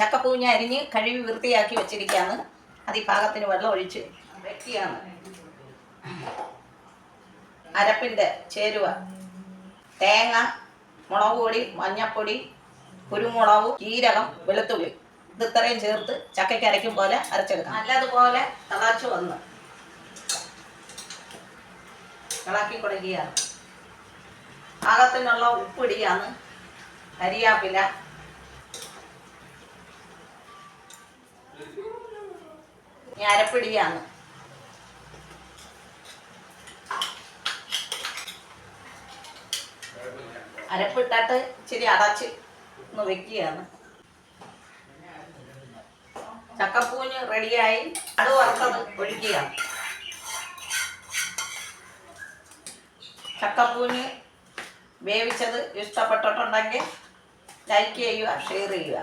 ചക്കപ്പൂഞ്ഞ അരിഞ്ഞ് കഴുകി വൃത്തിയാക്കി വെച്ചിരിക്കുകയാണ്. അത് ഈ പാകത്തിന് വെള്ളം ഒഴിച്ച് വെക്കുകയാണ്. അരപ്പിൻ്റെ ചേരുവ: തേങ്ങ, മുളക് പൊടി, മഞ്ഞൾപ്പൊടി, കുരുമുളക്, ജീരകം, വെളുത്തുള്ളി. ഇത് ഇത്രയും ചേർത്ത് ചക്കയ്ക്ക് അരയ്ക്കും പോലെ അരച്ചെടുക്കാം. നല്ലതുപോലെ തിളച്ച് വന്ന് ഇളക്കി കൊടുക്കുകയാണ്. പാകത്തിനുള്ള ഉപ്പിടിയാണ്. കരിയാപ്പില, അരപ്പിടിയാണ്. അരപ്പിട്ടിട്ട് ഇച്ചിരി അടച്ച് ഒന്ന് വെക്കുകയാണ്. ചക്കപ്പൂഞ്ഞ് റെഡിയായി. അത് വറുത്തത് ഒഴിക്കുകയാണ്. ചക്കപ്പൂഞ്ഞ് വേവിച്ചത് ഇഷ്ടപ്പെട്ടിട്ടുണ്ടെങ്കിൽ ലൈക്ക് ചെയ്യുക, ഷെയർ ചെയ്യുക.